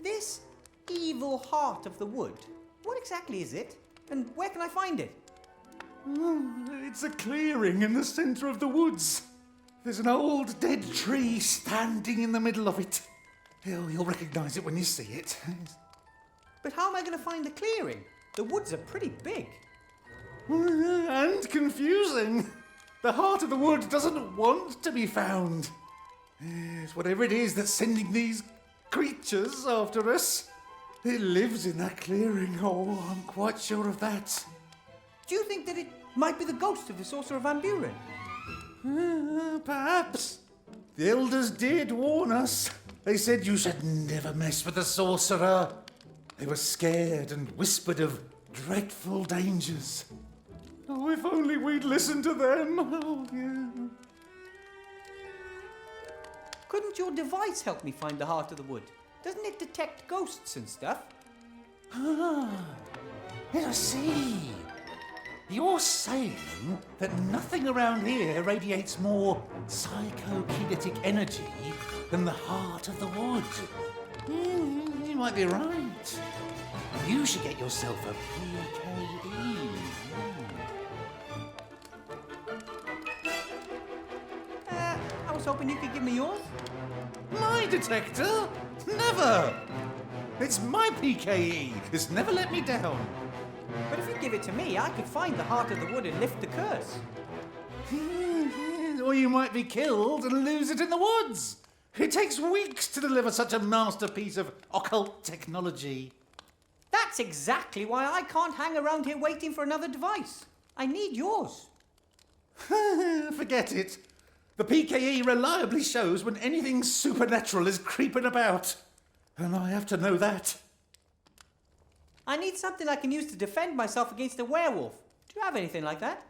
This evil heart of the wood, what exactly is it? And where can I find it? It's a clearing in the centre of the woods. There's an old dead tree standing in the middle of it. You'll recognise it when you see it. But how am I going to find the clearing? The woods are pretty big. And confusing. The heart of the wood doesn't want to be found. Yes, whatever it is that's sending these creatures after us, it lives in that clearing. Oh, I'm quite sure of that. Do you think that it might be the ghost of the sorcerer Van Buren? Perhaps. The elders did warn us. They said you should never mess with the sorcerer. They were scared and whispered of dreadful dangers. Oh, if only we'd listened to them. Oh, yeah. Couldn't your device help me find the heart of the wood? Doesn't it detect ghosts and stuff? Let us see. You're saying that nothing around here radiates more psychokinetic energy than the heart of the wood. You might be right. You should get yourself a PKE. I was hoping you could give me yours. My detector? Never! It's my PKE. It's never let me down. But if you give it to me, I could find the heart of the wood and lift the curse. Or you might be killed and lose it in the woods. It takes weeks to deliver such a masterpiece of occult technology. That's exactly why I can't hang around here waiting for another device. I need yours. Forget it. The PKE reliably shows when anything supernatural is creeping about. And I have to know that. I need something I can use to defend myself against a werewolf. Do you have anything like that?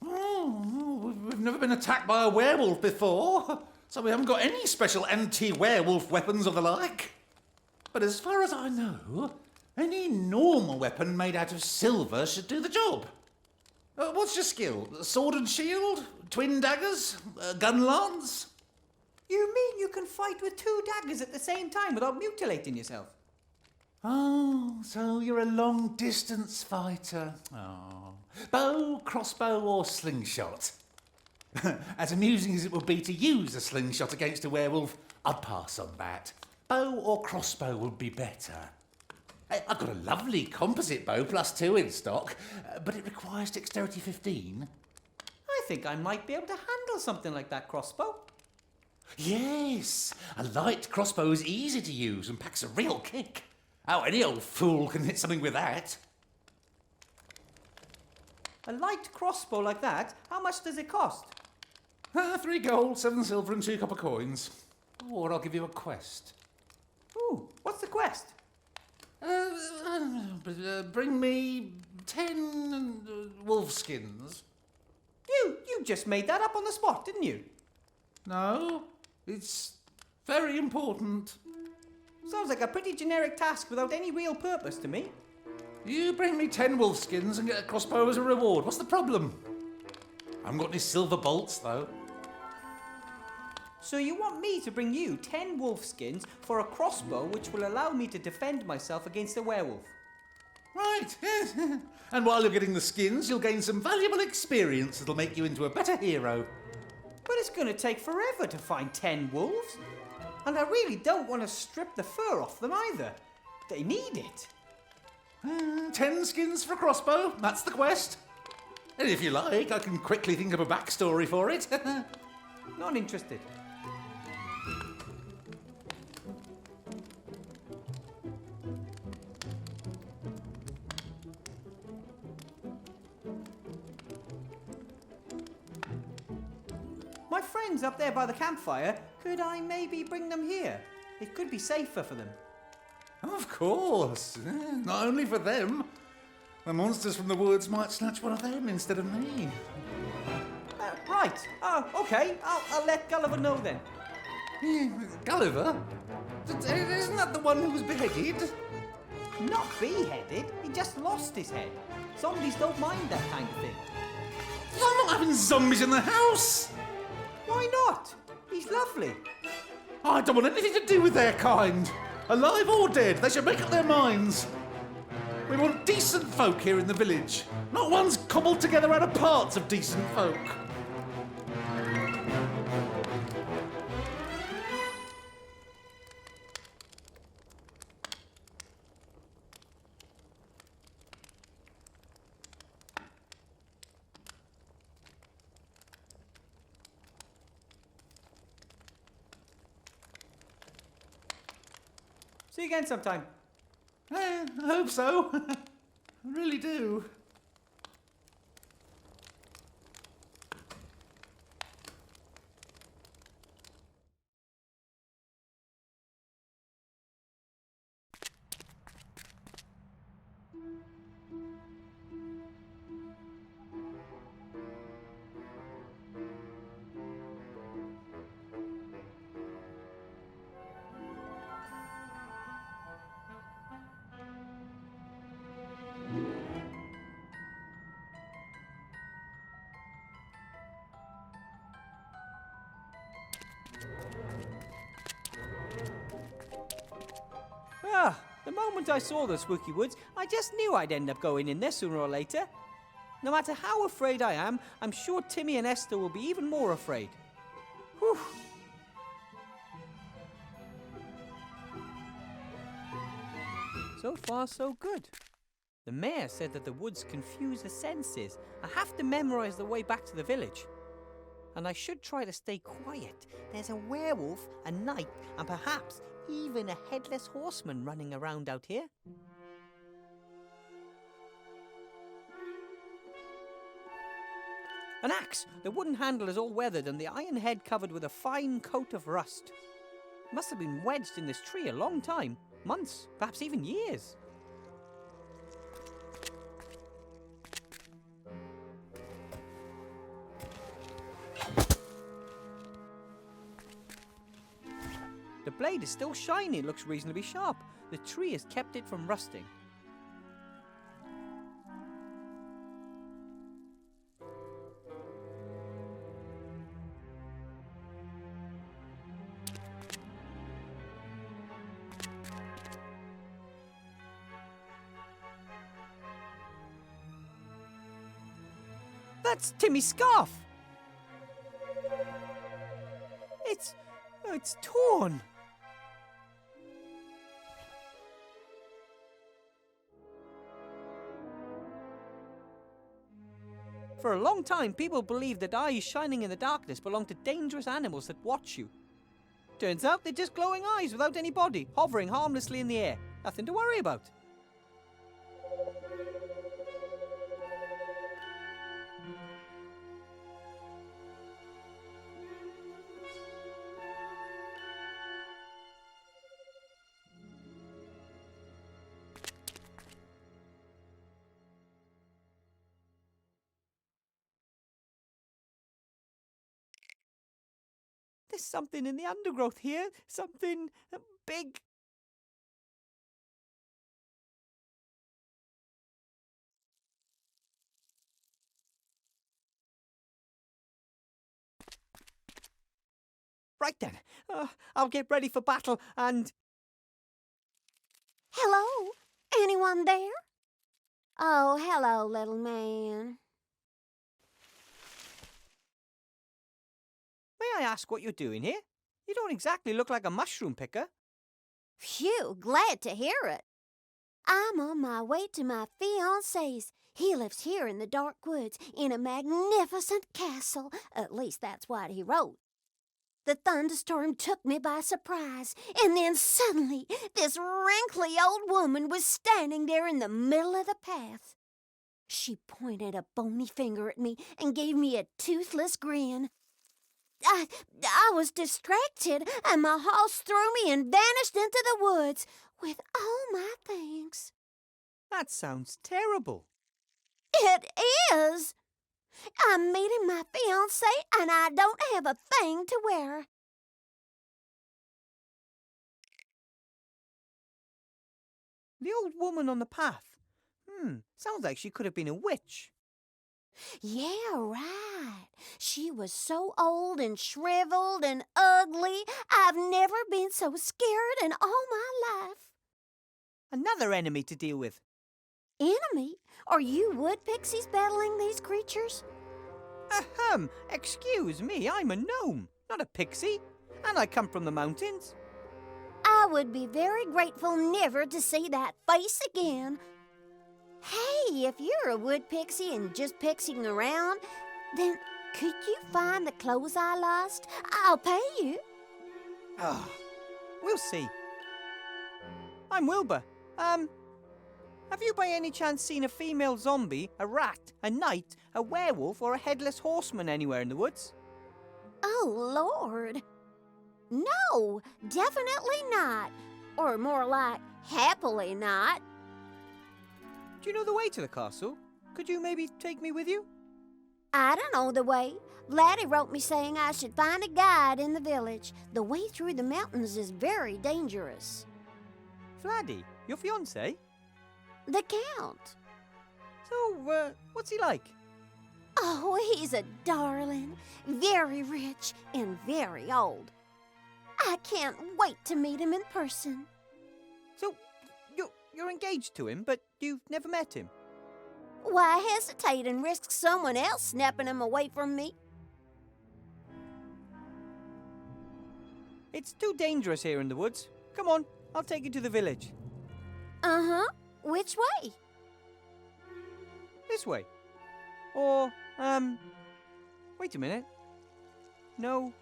Oh, we've never been attacked by a werewolf before, so we haven't got any special anti-werewolf weapons or the like. But as far as I know, any normal weapon made out of silver should do the job. What's your skill? Sword and shield? Twin daggers? Gun lance? You mean you can fight with two daggers at the same time without mutilating yourself? Oh, so you're a long-distance fighter. Oh. Bow, crossbow or slingshot? As amusing as it would be to use a slingshot against a werewolf, I'd pass on that. Bow or crossbow would be better. I've got a lovely composite bow +2 in stock, but it requires dexterity 15. I think I might be able to handle something like that crossbow. Yes, a light crossbow is easy to use and packs a real kick. Oh, any old fool can hit something with that. A light crossbow like that? How much does it cost? 3 gold, 7 silver and 2 copper coins. Or I'll give you a quest. Ooh, what's the quest? Bring me 10 wolf skins. You just made that up on the spot, didn't you? No, it's very important. Sounds like a pretty generic task without any real purpose to me. You bring me 10 wolf skins and get a crossbow as a reward. What's the problem? I haven't got any silver bolts, though. So you want me to bring you 10 wolf skins for a crossbow which will allow me to defend myself against a werewolf? Right, yes. And while you're getting the skins, you'll gain some valuable experience that'll make you into a better hero. But it's going to take forever to find 10 wolves. And I really don't want to strip the fur off them either. They need it. 10 skins for a crossbow, that's the quest. And if you like, I can quickly think of a backstory for it. Not interested. My friends up there by the campfire, could I maybe bring them here? It could be safer for them. Of course. Not only for them. The monsters from the woods might snatch one of them instead of me. Right. Oh, okay. I'll let Gulliver know then. Gulliver? Isn't that the one who was beheaded? Not beheaded. He just lost his head. Zombies don't mind that kind of thing. I'm not having zombies in the house. Why not? He's lovely. I don't want anything to do with their kind. Alive or dead, they should make up their minds. We want decent folk here in the village, not ones cobbled together out of parts of decent folk. See you again sometime. I hope so. I really do. Ah, the moment I saw the spooky woods, I just knew I'd end up going in there sooner or later. No matter how afraid I am, I'm sure Timmy and Esther will be even more afraid. Whew. So far, so good. The mayor said that the woods confuse the senses. I have to memorize the way back to the village. And I should try to stay quiet. There's a werewolf, a knight, and perhaps even a headless horseman running around out here. An axe! The wooden handle is all weathered and the iron head covered with a fine coat of rust. Must have been wedged in this tree a long time. Months, perhaps even years. The blade is still shiny and looks reasonably sharp. The tree has kept it from rusting. That's Timmy's scarf! It's torn! For a long time, people believed that eyes shining in the darkness belonged to dangerous animals that watch you. Turns out they're just glowing eyes without any body, hovering harmlessly in the air. Nothing to worry about. There's something in the undergrowth here. Something big. Right then. I'll get ready for battle and... Hello? Anyone there? Oh, hello, little man. May I ask what you're doing here? You don't exactly look like a mushroom picker. Phew, glad to hear it. I'm on my way to my fiancé's. He lives here in the dark woods in a magnificent castle. At least that's what he wrote. The thunderstorm took me by surprise, and then suddenly this wrinkly old woman was standing there in the middle of the path. She pointed a bony finger at me and gave me a toothless grin. I was distracted, and my horse threw me and vanished into the woods with all my things. That sounds terrible. It is. I'm meeting my fiancé, and I don't have a thing to wear. The old woman on the path. Sounds like she could have been a witch. Yeah, right. She was so old and shriveled and ugly. I've never been so scared in all my Another enemy to deal with. Enemy? Are you wood pixies battling these creatures? Ahem, excuse me, I'm a gnome, not a pixie. And I come from the mountains. I would be very grateful never to see that face again. Hey, if you're a wood pixie and just pixieing around, then could you find the clothes I lost? I'll pay you. Ah, we'll see. I'm Wilbur. Have you by any chance seen a female zombie, a rat, a knight, a werewolf, or a headless horseman anywhere in the woods? Oh, Lord. No, definitely not. Or more like, happily not. Do you know the way to the castle? Could you maybe take me with you? I don't know the way. Laddie wrote me saying I should find a guide in the village. The way through the mountains is very dangerous. Vladdy, your fiancé? The Count. So, what's he like? Oh, he's a darling. Very rich and very old. I can't wait to meet him in person. So, you're engaged to him, but you've never met him? Why hesitate and risk someone else snapping him away from me? It's too dangerous here in the woods. Come on, I'll take you to the village. Uh-huh. Which way? This way. Or, wait a minute. No.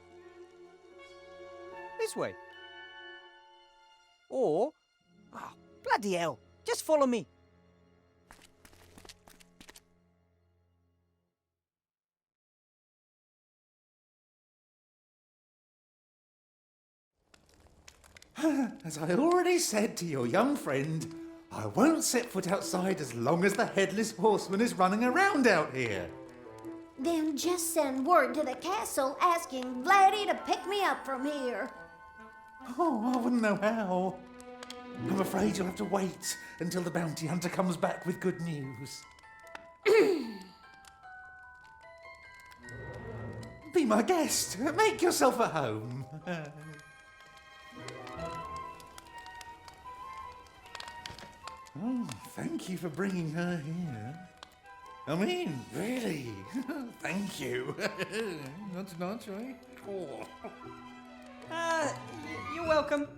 This way. Or, bloody hell, just follow me. As I already said to your young friend, I won't set foot outside as long as the headless horseman is running around out here. Then just send word to the castle asking Vladdy to pick me up from here. Oh, I wouldn't know how. I'm afraid you'll have to wait until the bounty hunter comes back with good news. Be my guest. Make yourself at home. Oh, thank you for bringing her here. I mean, really, thank you. Not, right? Oh. You're welcome.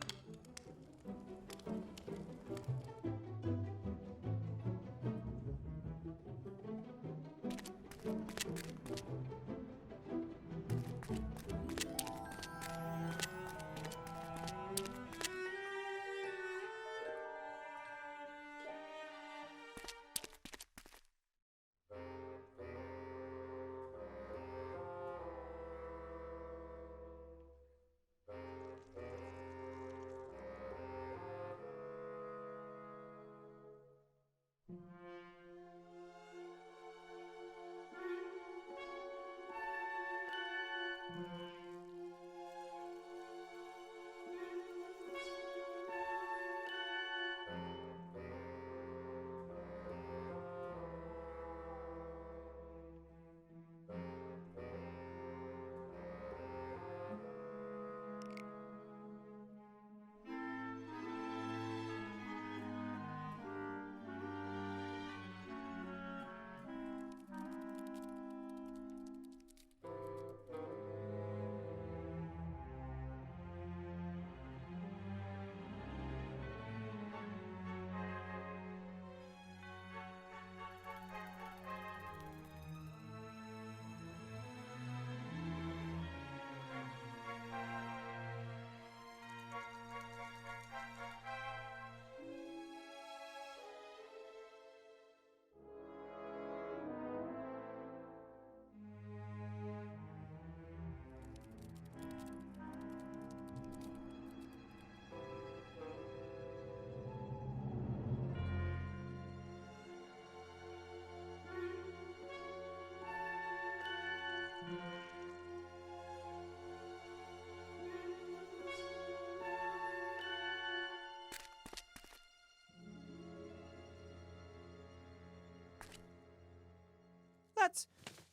That's...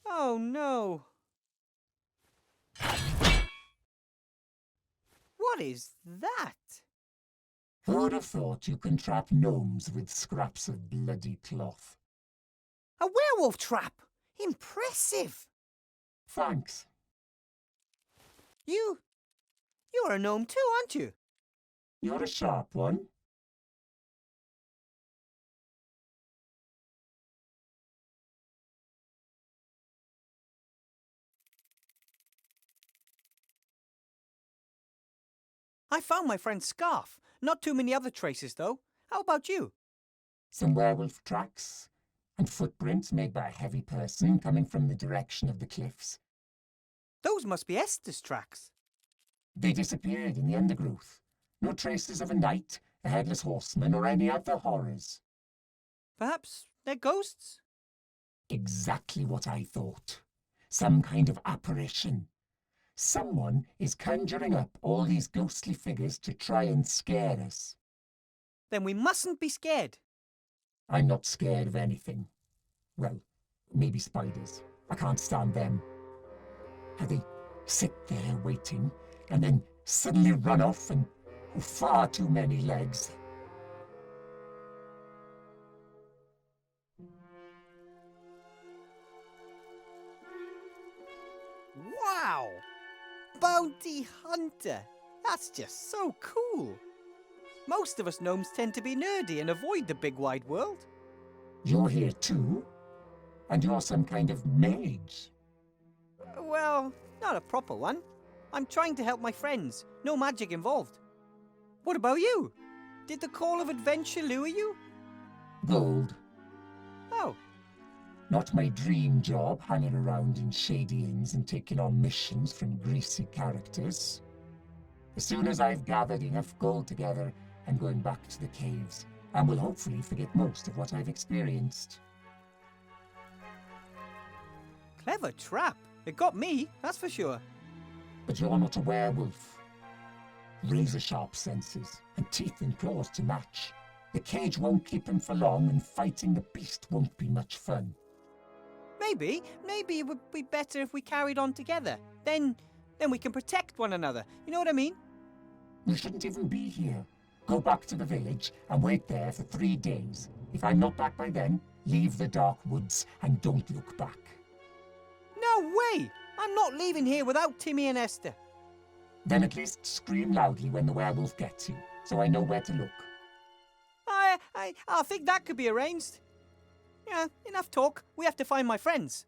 Oh, no. What is that? Who'd have thought you can trap gnomes with scraps of bloody cloth? A werewolf trap! Impressive! Thanks. You're a gnome too, aren't you? You're a sharp one. I found my friend's scarf. Not too many other traces, though. How about you? Some werewolf tracks and footprints made by a heavy person coming from the direction of the cliffs. Those must be Esther's tracks. They disappeared in the undergrowth. No traces of a knight, a headless horseman, or any other horrors. Perhaps they're ghosts? Exactly what I thought. Some kind of apparition. Someone is conjuring up all these ghostly figures to try and scare us. Then we mustn't be scared. I'm not scared of anything. Well, maybe spiders. I can't stand them. How they sit there waiting and then suddenly run off and far too many legs. Wow! Bounty hunter! That's just so cool. Most of us gnomes tend to be nerdy and avoid the big wide world. You're here too? And you're some kind of mage? Well, not a proper one. I'm trying to help my friends. No magic involved. What about you? Did the call of adventure lure you? Gold. Oh, Not my dream job, hanging around in shady inns and taking on missions from greasy characters. As soon as I've gathered enough gold together, I'm going back to the caves, and will hopefully forget most of what I've experienced. clever trap. It got me, that's for sure. But you're not a werewolf. Razor-sharp senses, and teeth and claws to match. The cage won't keep him for long, and fighting the beast won't be much fun. Maybe it would be better if we carried on together. Then we can protect one another. You know what I mean? You shouldn't even be here. Go back to the village and wait there for 3 days. If I'm not back by then, leave the dark woods and don't look back. No way! I'm not leaving here without Timmy and Esther. Then at least scream loudly when the werewolf gets you, so I know where to look. I think that could be arranged. Yeah, enough talk. We have to find my friends.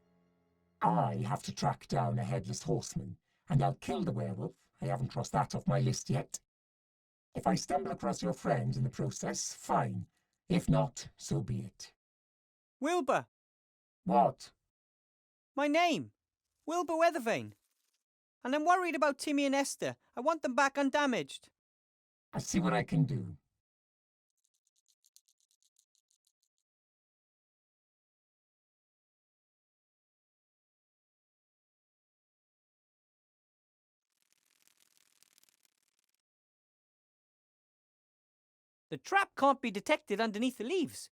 I have to track down a headless horseman, and I'll kill the werewolf. I haven't crossed that off my list yet. If I stumble across your friends in the process, fine. If not, so be it. Wilbur. What? My name. Wilbur Weathervane. And I'm worried about Timmy and Esther. I want them back undamaged. I'll see what I can do. The trap can't be detected underneath the leaves.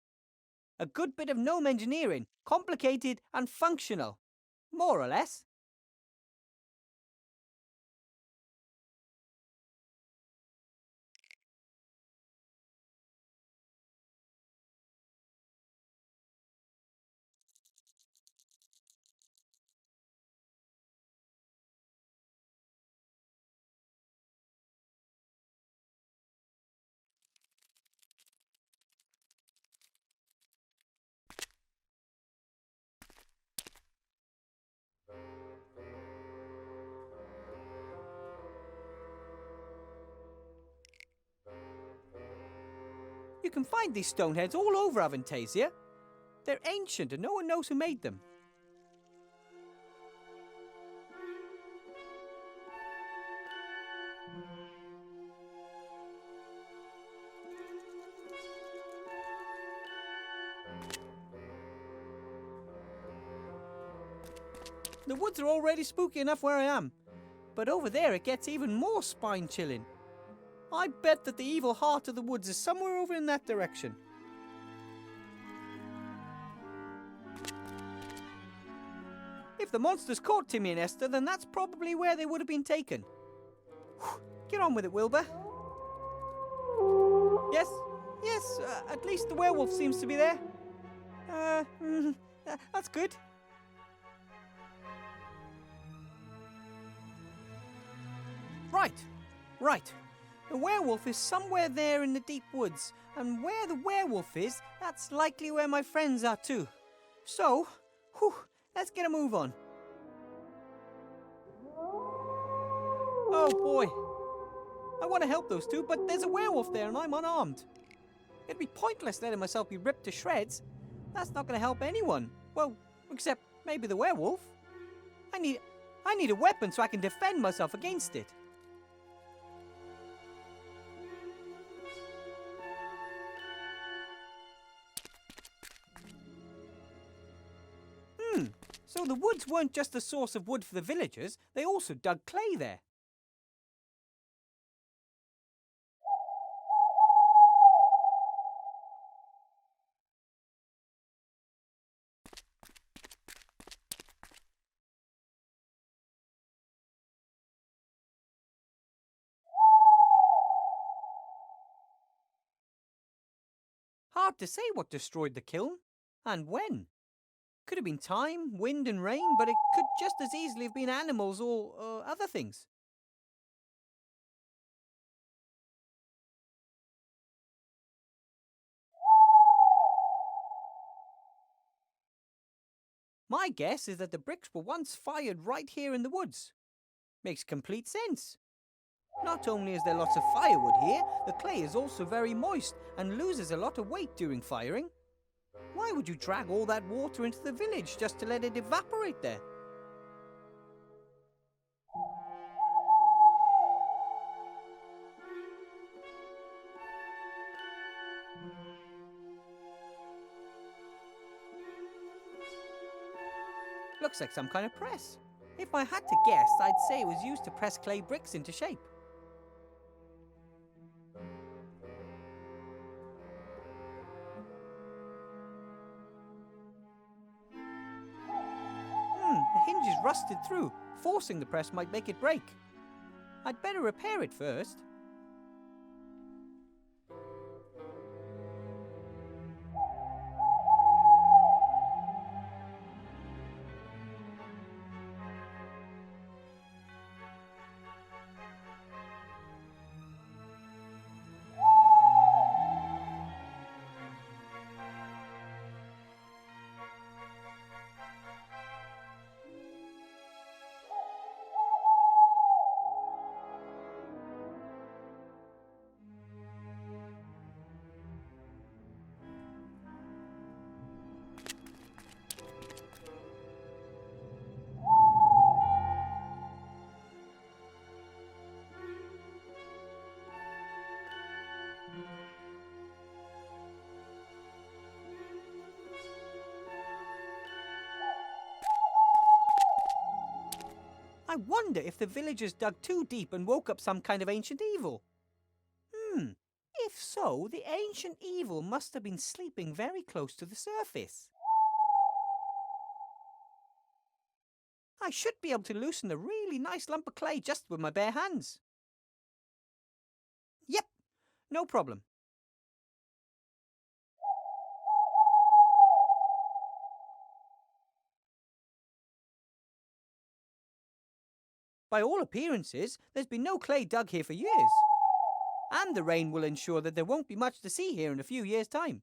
A good bit of gnome engineering, complicated and functional. More or less. You can find these stone heads all over Avantasia. They're ancient and no one knows who made them. The woods are already spooky enough where I am, but over there it gets even more spine-chilling. I bet that the evil heart of the woods is somewhere over in that direction. If the monsters caught Timmy and Esther, then that's probably where they would have been taken. Get on with it, Wilbur. At least the werewolf seems to be there. That's good. Right. The werewolf is somewhere there in the deep woods, and where the werewolf is, that's likely where my friends are too. So, let's get a move on. Oh boy. I want to help those two, but there's a werewolf there and I'm unarmed. It'd be pointless letting myself be ripped to shreds. That's not going to help anyone. Well, except maybe the werewolf. I need a weapon so I can defend myself against it. So the woods weren't just a source of wood for the villagers, they also dug clay there. Hard to say what destroyed the kiln, and when. Could have been time, wind and rain, but it could just as easily have been animals or other things. My guess is that the bricks were once fired right here in the woods. Makes complete sense. Not only is there lots of firewood here, the clay is also very moist and loses a lot of weight during firing. Why would you drag all that water into the village just to let it evaporate there? Looks like some kind of press. If I had to guess, I'd say it was used to press clay bricks into shape. The hinge is rusted through. Forcing the press might make it break. I'd better repair it first. I wonder if the villagers dug too deep and woke up some kind of ancient evil. If so, the ancient evil must have been sleeping very close to the surface. I should be able to loosen a really nice lump of clay just with my bare hands. Yep, no problem. By all appearances, there's been no clay dug here for years. And the rain will ensure that there won't be much to see here in a few years' time.